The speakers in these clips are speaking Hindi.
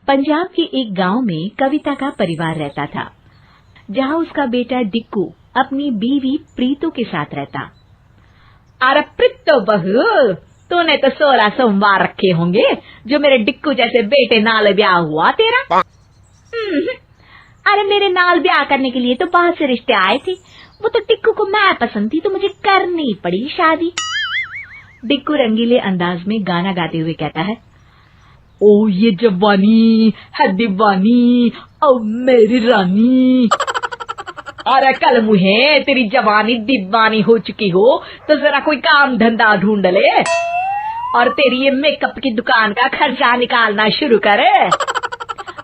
पंजाब के एक गांव में कविता का परिवार रहता था, जहां उसका बेटा डिक्कू अपनी बीवी प्रीतो के साथ रहता। अरे प्रीतो बहू, तूने तो 16 सोमवार रखे होंगे जो मेरे डिक्कू जैसे बेटे नाल ब्याह हुआ तेरा। अरे मेरे नाल ब्याह करने के लिए तो बहुत से रिश्ते आए थे, वो तो डिक्कू को मैं पसंद थी तो मुझे करनी पड़ी शादी। डिक्कू रंगीले अंदाज में गाना गाते हुए कहता है, ओ ये जवानी है दीवानी, ओ मेरी रानी। अरे कल मुहे तेरी जवानी दीवानी हो चुकी हो तो जरा कोई काम धंधा ढूंढ ले और तेरी ये मेकअप की दुकान का खर्चा निकालना शुरू करे।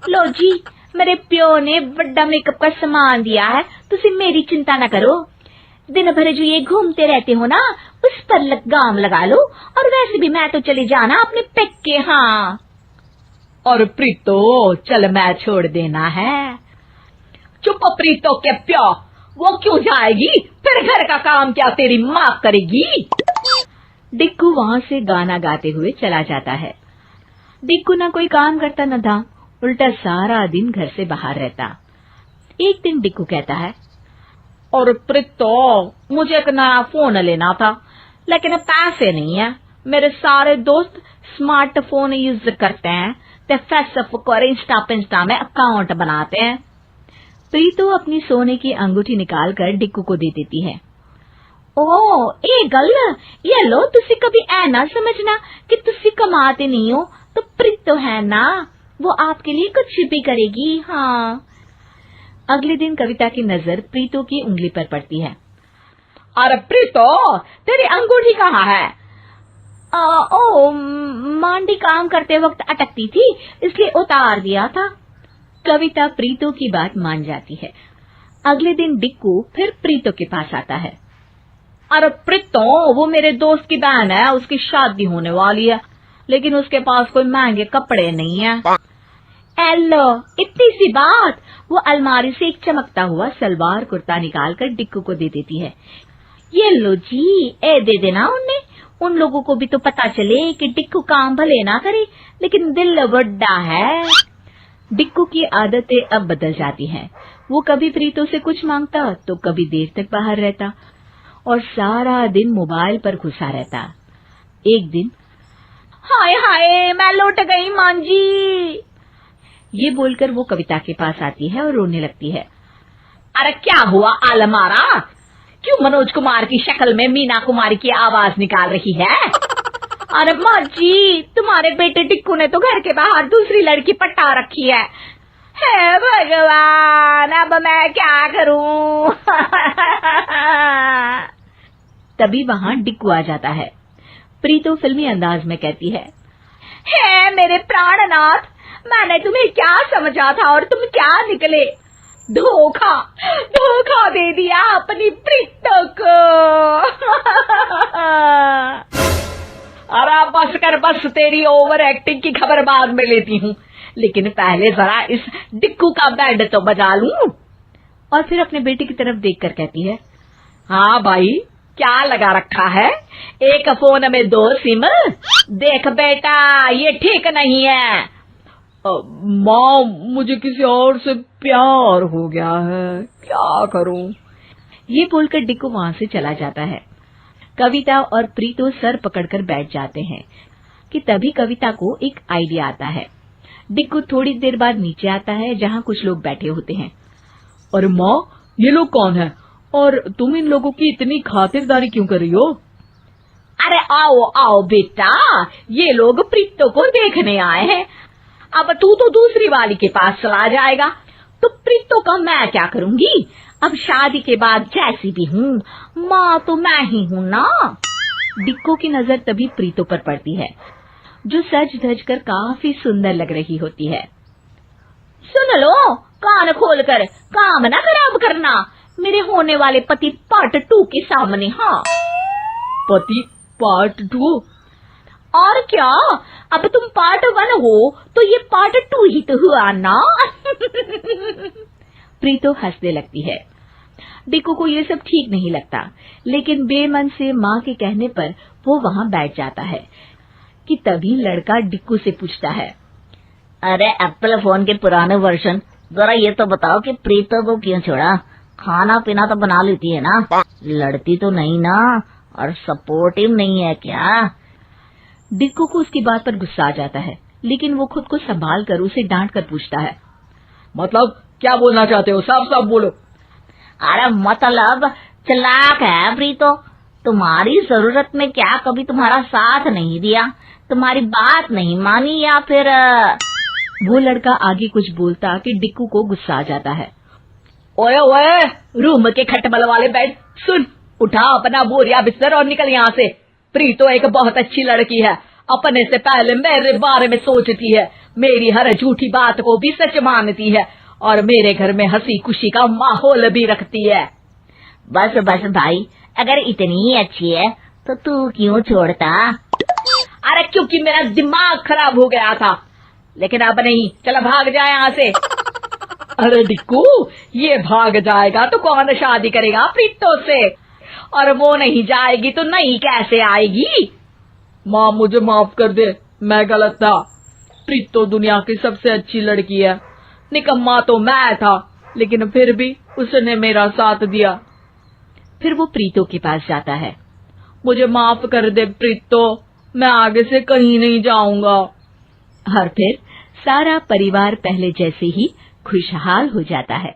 लो जी, मेरे प्यो ने बड़ा मेकअप का सामान दिया है, तुसी मेरी चिंता न करो। दिन भर जो ये घूमते रहते हो ना, उस पर लगाम लगा लो, और वैसे भी मैं तो चले जाना अपने पेके। हाँ और प्रीतो चल मैं छोड़ देना है। चुप प्रीतो के प्यो, वो क्यों जाएगी, फिर घर का काम क्या तेरी माँ करेगी। डिक्कू वहां से गाना गाते हुए चला जाता है। डिक्कू ना कोई काम करता न था, उल्टा सारा दिन घर से बाहर रहता। एक दिन डिक्कू कहता है, और प्रीतो मुझे एक नया फोन लेना था, लेकिन पैसे नहीं है। मेरे सारे दोस्त स्मार्टफोन यूज करते हैं, ते फेसबुक और इंस्टा में अकाउंट बनाते हैं। प्रीतो अपनी सोने की अंगूठी निकालकर डिक्कू को दे देती है। ओ ए गल, ये लो, तुसी कभी ऐ ना समझना कि तुसी कमाते नहीं हो, तो प्रीतो है ना, वो आपके लिए कुछ भी करेगी। हाँ। अगले दिन कविता की नजर प्रीतो की उंगली पर पड़ती है। अरे प्रीतो, तेरी अंगूठी कहाँ है? ओ मांडी काम करते वक्त अटकती थी, इसलिए उतार दिया था। कविता प्रीतो की बात मान जाती है। अगले दिन डिक्कू फिर प्रीतो के पास आता है। अरे प्रीतो, वो मेरे दोस्त की बहन है, उसकी शादी होने वाली है, लेकिन उसके पास कोई महंगे कपड़े नहीं है। एलो, इतनी सी बात। वो अलमारी से एक चमकता हुआ सलवार कुर्ता निकालकर डिक्कू को दे देती है। ये लो जी, ए दे देना उन्हें, उन लोगों को भी तो पता चले कि डिक्कू काम भले ना करे, लेकिन दिल बड़ा है। डिक्कू की आदतें अब बदल जाती हैं। वो कभी प्रीतो से कुछ मांगता तो कभी देर तक बाहर रहता और सारा दिन मोबाइल पर घुसा रहता। एक दिन, हाय हाय मैं लौट गई मांझी, ये बोलकर वो कविता के पास आती है और रोने लगती है। अरे क्या हुआ आलमारा, क्यों मनोज कुमार की शक्ल में मीना कुमारी की आवाज निकाल रही है? अरे माँ जी, तुम्हारे बेटे डिक्कू ने तो घर के बाहर दूसरी लड़की पटा रखी है। हे भगवान, अब मैं क्या करूं? तभी वहां डिक्कू आ जाता है। प्रीतो फिल्मी अंदाज में कहती है, हे मेरे प्राणनाथ, मैंने तुम्हें क्या समझा था और तुम क्या निकले? धोखा धोखा दे दिया अपनी प्रीतो को। अरे बस कर बस, तेरी ओवर एक्टिंग की खबर बाद में लेती हूँ, लेकिन पहले जरा इस डिक्कू का बैंड तो बजा लूं। और फिर अपने बेटे की तरफ देखकर कहती है, हाँ भाई, क्या लगा रखा है, एक फोन में 2 सिम? देख बेटा, ये ठीक नहीं है। माँ, मुझे किसी और से प्यार हो गया है, क्या करूं? ये बोलकर डिक्कू वहां से चला जाता है। कविता और प्रीतो सर पकड़कर बैठ जाते हैं कि तभी कविता को एक आइडिया आता है। डिक्कू थोड़ी देर बाद नीचे आता है, जहां कुछ लोग बैठे होते हैं। अरे माँ, ये लोग कौन है और तुम इन लोगों की इतनी खातिरदारी क्यों कर रही हो? अरे आओ आओ बेटा, ये लोग प्रीतो को देखने आए हैं। अब तू तो दूसरी वाली के पास चला जाएगा, तो प्रीतो का मैं क्या करूंगी? अब शादी के बाद जैसी भी हूँ, माँ तो मैं ही हूँ ना। डिक्कू की नजर तभी प्रीतो पर पड़ती है, जो सज धज कर काफी सुंदर लग रही होती है। सुन लो, कान खोलकर काम ना खराब करना मेरे होने वाले पति पार्ट 2 के सामने। हाँ, पति पार्ट 2? और क्या, अब तुम पार्ट 1 हो तो ये पार्ट 2 ही तो हुआ ना। प्रीतो हंसने लगती है। डिक्कू को ये सब ठीक नहीं लगता, लेकिन बेमन से माँ के कहने पर वो वहां बैठ जाता है कि तभी लड़का डिक्कू से पूछता है, अरे एप्पल फोन के पुराने वर्जन, जरा ये तो बताओ कि प्रीतो को क्यों छोड़ा? खाना पीना तो बना लेती है ना, लड़ती तो नहीं ना, और सपोर्टिव नहीं है क्या? डिक्कू को उसकी बात पर गुस्सा आ जाता है, लेकिन वो खुद को संभाल कर उसे डांट कर पूछता है, मतलब क्या बोलना चाहते हो? साफ साफ बोलो। अरे मतलब चालाक है प्रीतो, तुम्हारी जरूरत में क्या कभी तुम्हारा साथ नहीं दिया, तुम्हारी बात नहीं मानी, या फिर वो लड़का आगे कुछ बोलता कि डिक्कू को गुस्सा आ जाता है। ओए ओए, रूम के खटमल वाले बेड, सुन, उठा अपना बोरिया बिस्तर और निकल यहाँ से। प्रीतो एक बहुत अच्छी लड़की है, अपने से पहले मेरे बारे में सोचती है, मेरी हर झूठी बात को भी सच मानती है, और मेरे घर में हंसी खुशी का माहौल भी रखती है। बस बस भाई, अगर इतनी ही अच्छी है तो तू क्यों छोड़ता? अरे क्योंकि मेरा दिमाग खराब हो गया था, लेकिन अब नहीं, चला भाग जाए यहाँ से। अरे डिक्कू, ये भाग जाएगा तो कौन शादी करेगा प्रीतो से? और वो नहीं जाएगी तो नहीं कैसे आएगी? माँ मुझे माफ कर दे, मैं गलत था। प्रीतो दुनिया की सबसे अच्छी लड़की है, निकम्मा तो मैं था, लेकिन फिर भी उसने मेरा साथ दिया। फिर वो प्रीतो के पास जाता है। मुझे माफ कर दे प्रीतो, मैं आगे से कहीं नहीं जाऊंगा। और फिर सारा परिवार पहले जैसे ही खुशहाल हो जाता है।